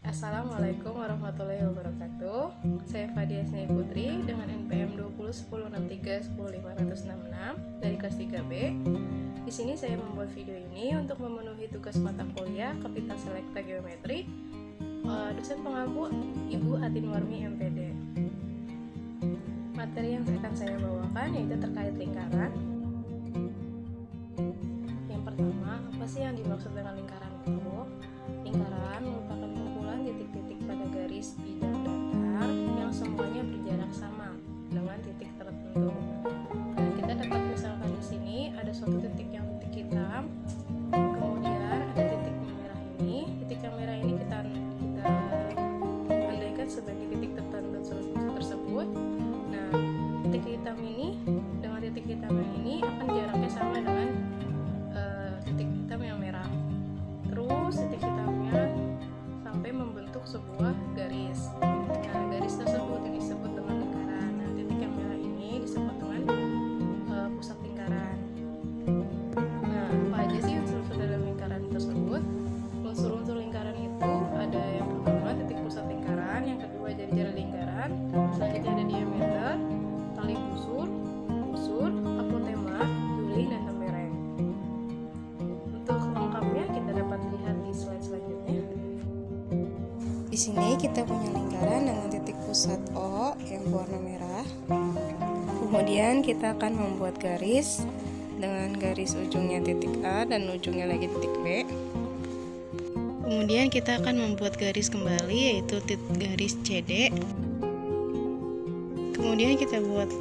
Assalamualaikum warahmatullahi wabarakatuh. Saya Fadia Snei Putri dengan NPM 201063 10566 dari kelas 3B. Di sini saya membuat video ini untuk memenuhi tugas mata kuliah Kapital Selekta Geometri dosen pengampu Ibu Atinwarmi MPD. Materi yang akan saya bawakan yaitu terkait lingkaran. Yang pertama, apa sih yang dimaksud dengan lingkaran itu? Lingkaran merupakan kumpulan titik-titik pada garis bidang datar yang semuanya berjarak sama dengan titik tertentu. Nah, kita dapat misalkan di sini ada suatu titik yang titik hitam, kemudian ada titik merah ini. Titik yang merah ini kita andaikan sebagai titik tertentu tersebut. Nah, titik hitam ini dengan titik hitam yang ini akan jaraknya sama dengan titik hitam yang merah. Terus titik hitamnya sampai membentuk sebuah garis. Nah, garis tersebut yang disebut dengan lingkaran. Nah, titik yang merah ini disebut dengan pusat lingkaran. Nah, apa aja sih unsur-unsur dalam lingkaran tersebut? Unsur-unsur lingkaran itu ada yang pertama titik pusat lingkaran, yang kedua jari-jari lingkaran, selanjutnya ada diameter, tali busur, apotema, juling, dan tembereng. Untuk lengkapnya kita dapat lihat di slide selanjutnya. Di sini kita punya lingkaran dengan titik pusat O yang berwarna merah. Kemudian kita akan membuat garis dengan garis ujungnya titik A dan ujungnya lagi titik B. Kemudian kita akan membuat garis kembali yaitu garis CD. Kemudian kita buat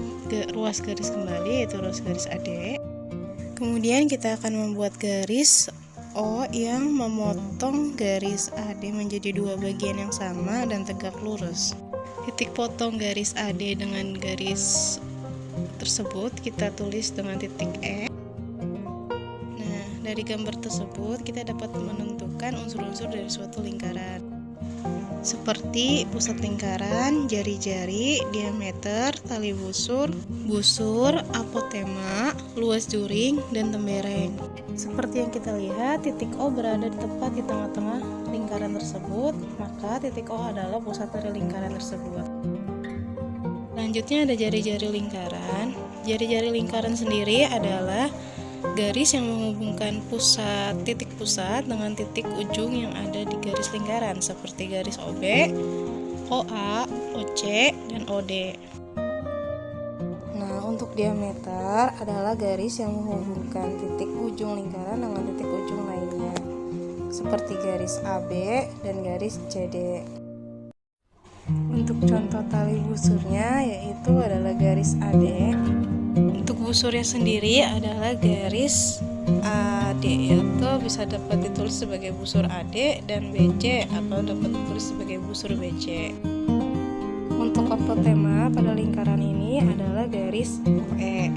ruas garis kembali yaitu ruas garis AD. Kemudian kita akan membuat garis O yang memotong garis AD menjadi dua bagian yang sama dan tegak lurus. Titik potong garis AD dengan garis tersebut kita tulis dengan titik E. Nah, dari gambar tersebut kita dapat menentukan unsur-unsur dari suatu lingkaran, seperti pusat lingkaran, jari-jari, diameter, tali busur, apotema, luas juring, dan tembereng. Seperti yang kita lihat, titik O berada tepat di tengah-tengah lingkaran tersebut, maka titik O adalah pusat dari lingkaran tersebut. Selanjutnya ada jari-jari lingkaran. Jari-jari lingkaran sendiri adalah garis yang menghubungkan titik pusat dengan titik ujung yang ada di garis lingkaran, seperti garis OB, OA, OC, dan OD. Nah, untuk diameter adalah garis yang menghubungkan titik ujung lingkaran dengan titik ujung lainnya, seperti garis AB dan garis CD. Untuk contoh tali busurnya yaitu adalah garis AD. Untuk busurnya sendiri adalah garis AD, atau bisa dapat ditulis sebagai busur AD, dan BC atau dapat ditulis sebagai busur BC. Untuk apotema pada lingkaran ini adalah garis OE.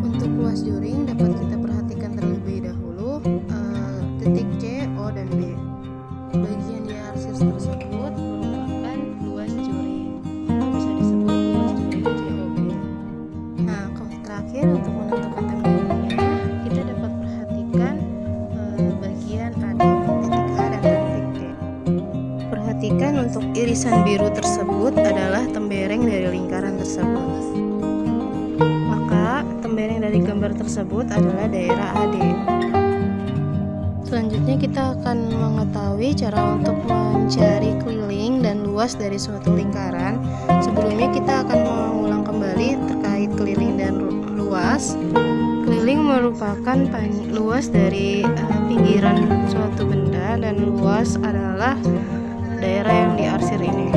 Untuk luas juring dapat kita perhatikan terlebih dahulu titik C, O, dan B. Bagian di arsir tersebut merupakan luas juring, atau bisa disebut luas juring COB. Nah, terakhir untuk menentukan temberengnya kita dapat perhatikan bagian ada titik A dan titik D. Perhatikan untuk irisan biru tersebut adalah tembereng dari lingkaran tersebut. Maka tembereng dari gambar tersebut adalah daerah AD. Selanjutnya kita akan mengetahui cara untuk mencari keliling dan luas dari suatu lingkaran. Sebelumnya kita akan mengulang kembali terkait keliling dan luas. Keliling merupakan luas dari pinggiran suatu benda, dan luas adalah daerah yang diarsir ini.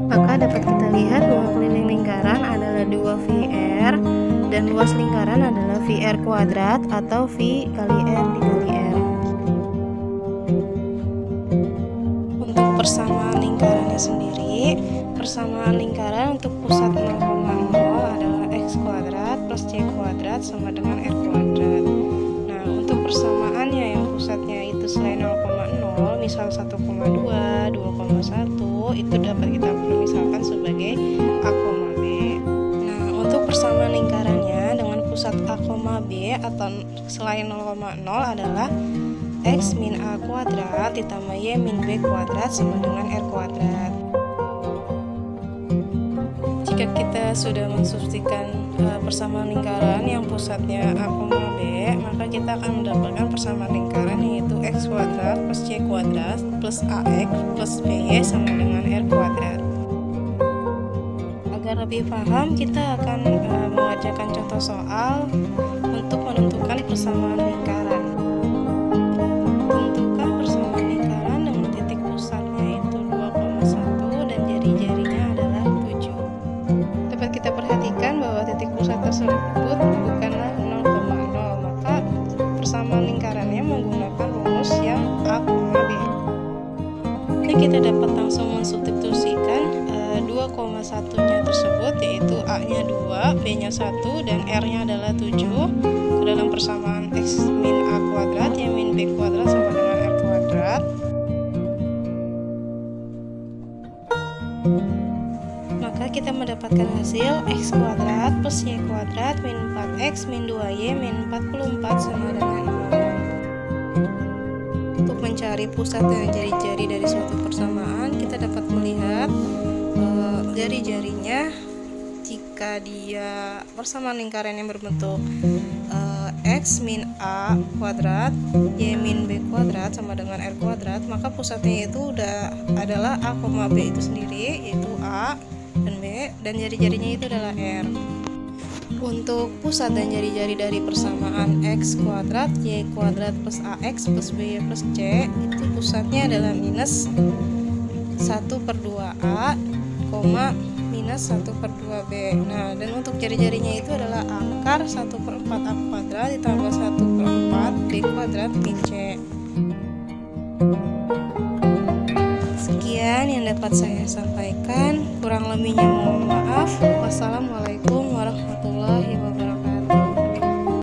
Maka dapat kita lihat bahwa keliling lingkaran adalah 2 VR dan luas lingkaran adalah VR kuadrat atau V kali R dikali R. Untuk persamaan lingkarannya sendiri, persamaan lingkaran untuk pusat 0,0 adalah X kuadrat plus Y kuadrat sama dengan R kuadrat. Nah, untuk persamaannya yang pusatnya itu selain 0,0, misal 1,2, 2,1, itu dapat kita permisalkan sebagai A, B. Nah, untuk persamaan lingkarannya dengan pusat A, B atau selain 0,0 adalah X min A kuadrat ditambah Y min B kuadrat sama dengan R kuadrat. Jika kita sudah mensubstitusikan persamaan lingkaran yang pusatnya A, B, maka kita akan mendapatkan persamaan lingkaran yaitu X kuadrat plus Y kuadrat plus AX plus BY sama dengan R kuadrat. Agar lebih paham, kita akan mengerjakan contoh soal untuk menentukan persamaan lingkaran. Tentukan persamaan lingkaran dengan titik pusatnya yaitu 2,1 dan jari-jarinya adalah 7. Dapat kita perhatikan bahwa titik pusat tersebut bukanlah 0,0, maka persamaan lingkarannya menggunakan rumus yang A, B. Jadi kita dapat langsung mensubstitusikan 2,1-nya tersebut yaitu A-nya 2, B-nya 1, dan R-nya adalah 7 ke dalam persamaan X min A kuadrat, Y min B kuadrat sama dengan R kuadrat. Maka kita mendapatkan hasil X kuadrat plus Y kuadrat min 4X min 2Y min 44 sama dengan 0. Untuk mencari pusat dan jari-jari dari suatu persamaan, kita dapat melihat jari-jarinya jika dia persamaan lingkaran yang berbentuk X min A kuadrat, Y min B kuadrat sama dengan R kuadrat, maka pusatnya itu adalah A, B itu sendiri, yaitu A dan B, dan jari-jarinya itu adalah R. Untuk pusat dan jari-jari dari persamaan X kuadrat, Y kuadrat plus AX plus BY plus C, itu pusatnya adalah minus 1/2A, minus 1/2B. Nah, dan untuk jari-jarinya itu adalah akar 1/4 A kuadrat ditambah 1/4 B kuadrat min C. Sekian yang dapat saya sampaikan, kurang lebihnya mohon maaf. Wassalamualaikum